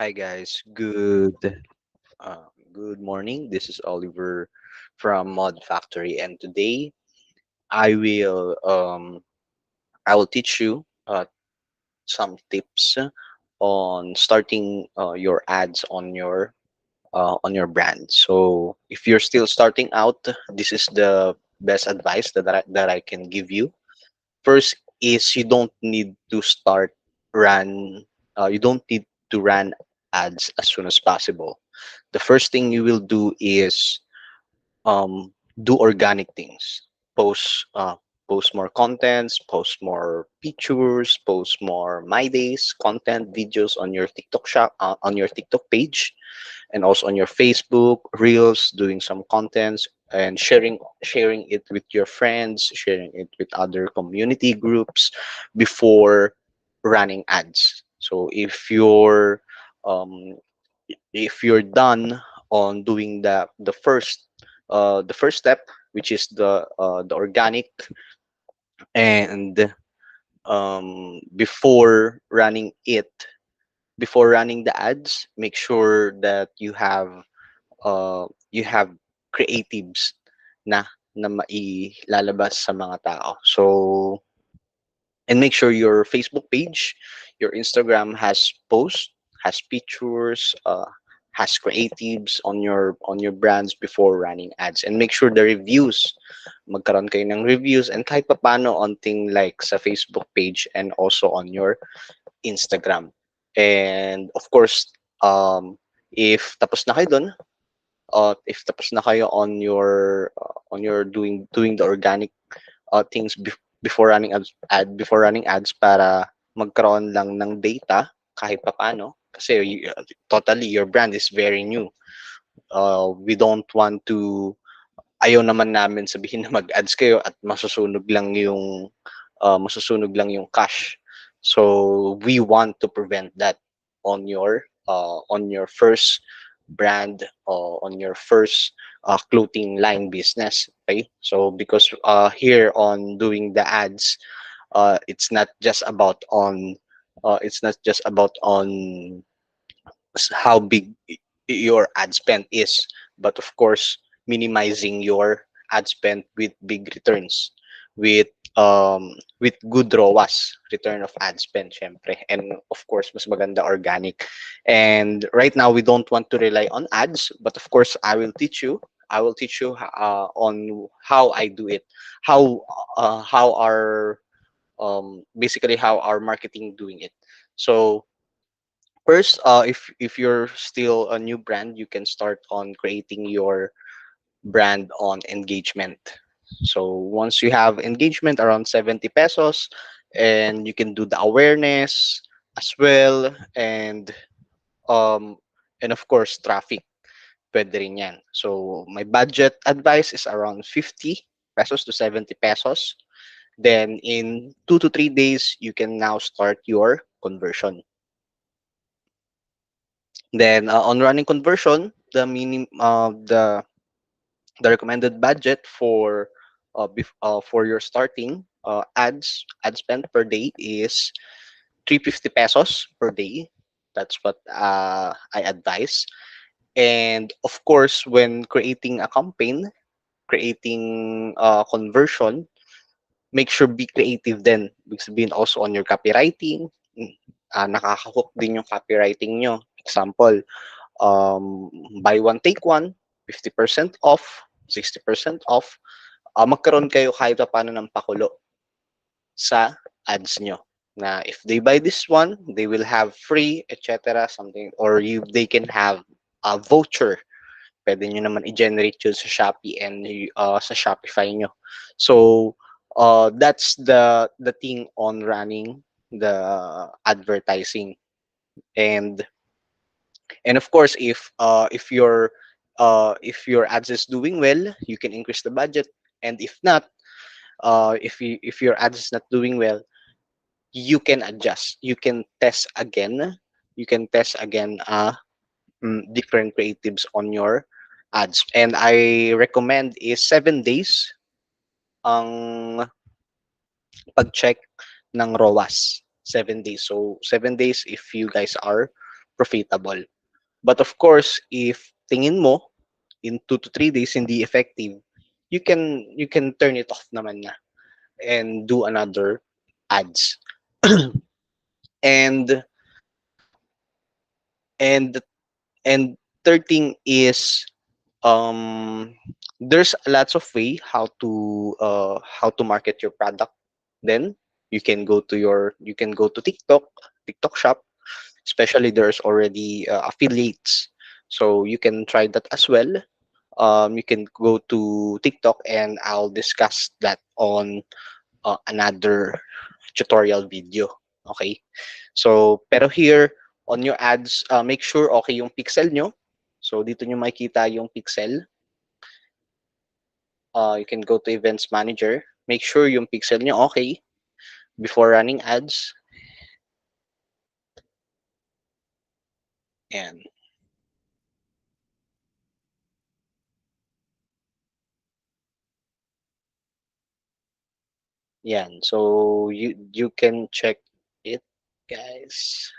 Hi guys, good morning. This is Oliver from Mod Factory, and today I will I will teach you some tips on starting your ads on your brand. So if you're still starting out, this is the best advice that I can give you. First is run you don't need to run ads as soon as possible. The first thing you will do is do organic things. Post uh, post more contents, post more pictures, post more my days content videos on your on your TikTok page, and also on your Facebook Reels, doing some contents and sharing it with your friends, sharing it with other community groups before running ads. So um, if you're done on doing the first step, which is the organic, and before running the ads, make sure that you have creatives na na mailalabas sa mga tao. So, and make sure your Facebook page, your Instagram has posts, has pictures, has creatives on your brands before running ads. And make sure the reviews, magkaroon kayo ng reviews, and kahit papaano on thing like sa Facebook page and also on your Instagram. And of course, if tapos na kayo dun, if tapos na kayo on your doing the organic things before running ads, para magkaroon lang ng data kahit papaano, kasi totally your brand is very new. We don't want to Ayaw naman namin sabihin na mag-ads kayo at masusunog lang yung cash. So we want to prevent that on your first brand, or on your first clothing line business. Okay, so because here on doing the ads, it's not just about on how big your ad spend is, but of course minimizing your ad spend with big returns, with with good ROAS, return of ad spend, syempre. And of course mas maganda organic. And right now we don't want to rely on ads, but of course I will teach you on how I do it, how our basically how our marketing doing it. So first, if you're still a new brand, you can start on creating your brand on engagement. So once you have engagement around 70 pesos, and you can do the awareness as well, um and of course traffic, pwede rin yan. So my budget advice is around 50 pesos to 70 pesos. Then in 2 to 3 days, you can now start your conversion. Then on running conversion, the recommended budget for your starting ad spend per day is 350 pesos per day. That's what I advise. And of course, when creating a campaign, creating conversion, make sure be creative then. Ibig sabihin also on your copywriting, nakaka-hook din yung copywriting nyo. Example, buy one take one, 50% off, 60% off, magkaroon kayo kahit pa paano ng pakulo sa ads nyo, na if they buy this one they will have free, etc., something, or they can have a voucher. Pwede nyo naman i-generate yun sa Shopee and sa Shopify nyo. So that's the thing on running the advertising. And and of course, if your ads is doing well, you can increase the budget. And if not, if your ads is not doing well, you can adjust, you can test again different creatives on your ads. And I recommend is 7 days ang pag-check ng ROAS. 7 days. So 7 days if you guys are profitable. But of course, if tingin mo in 2 to 3 days hindi effective, you can turn it off naman na and do another ads. and and and third thing is, um there's lots of way how to market your product. Then you can go to TikTok shop, especially there's already affiliates, so you can try that as well. You can go to TikTok, and I'll discuss that on another tutorial video. Okay? So, pero here, on your ads, make sure okay yung pixel nyo. So, dito nyo makikita yung pixel. You can go to Events Manager. Make sure yung pixel nyo okay before running ads. And yan. So, you can check it, guys.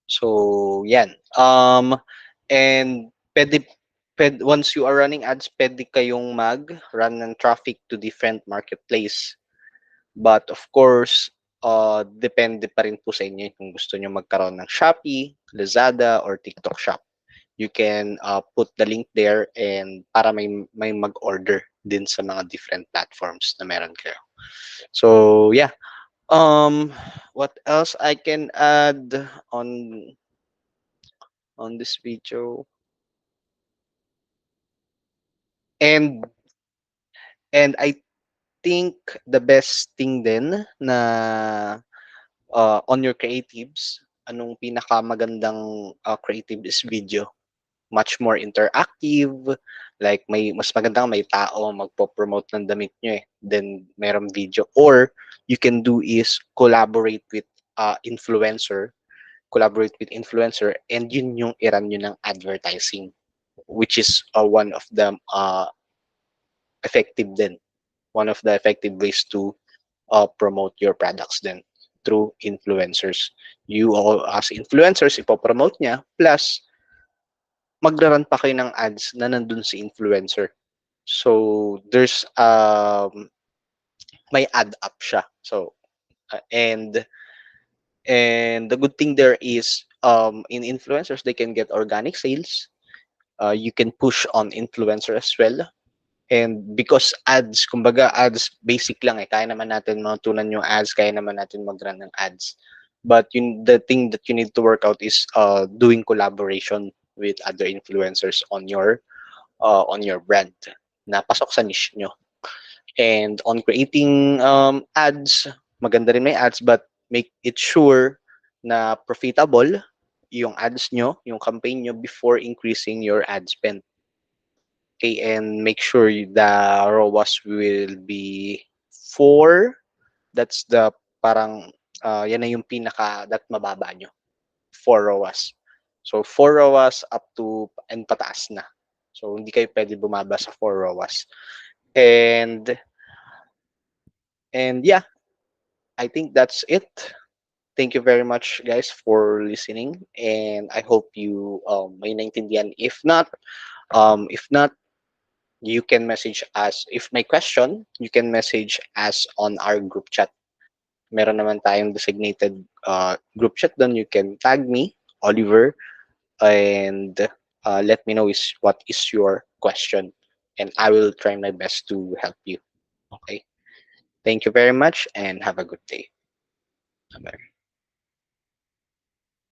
So, yan. And once you are running ads, pwede kayong mag-run ng traffic to different marketplace. But of course, depende pa rin po sa inyo kung gusto nyo magkaroon ng Shopee, Lazada, or TikTok Shop. You can put the link there, and para may mag-order din sa mga different platforms na meron kayo. So, yeah. What else I can add on this video? And and I think the best thing din na on your creatives, anong pinakamagandang creative is video. Much more interactive, like mas magandang may tao magpo-promote ng damit nyo then merong video. Or you can do is influencer, collaborate with influencer, and yun yung i-run nyo ng advertising, which is one of the effective din. One of the effective ways to promote your products then through influencers. You all as influencers, ipopromote niya, plus magra-run pa kayo ng ads na nandun si influencer. So, may ad up siya. So, and the good thing there is, in influencers, they can get organic sales. You can push on influencer as well. And because ads, kumbaga ads basic lang kaya naman natin matutunan yung ads, kaya naman natin mag-run ng ads. But the thing that you need to work out is doing collaboration with other influencers on your brand na pasok sa niche nyo. And on creating ads, maganda rin may ads, but make it sure na profitable yung ads nyo, yung campaign nyo before increasing your ad spend. Okay, and make sure the ROAS will be 4. That's the parang yan na yung pinaka that mababa nyo. 4 ROAS. So 4 ROAS up to and pataas na. So hindi kayo pwede bumaba sa 4 ROAS. And yeah, I think that's it. Thank you very much, guys, for listening, and I hope you may naintindihan. If not, you can message us. If may question, you can message us on our group chat. Meron naman tayong designated group chat doon. You can tag me, Oliver, and let me know what is your question, and I will try my best to help you. Okay. Thank you very much, and have a good day. Bye.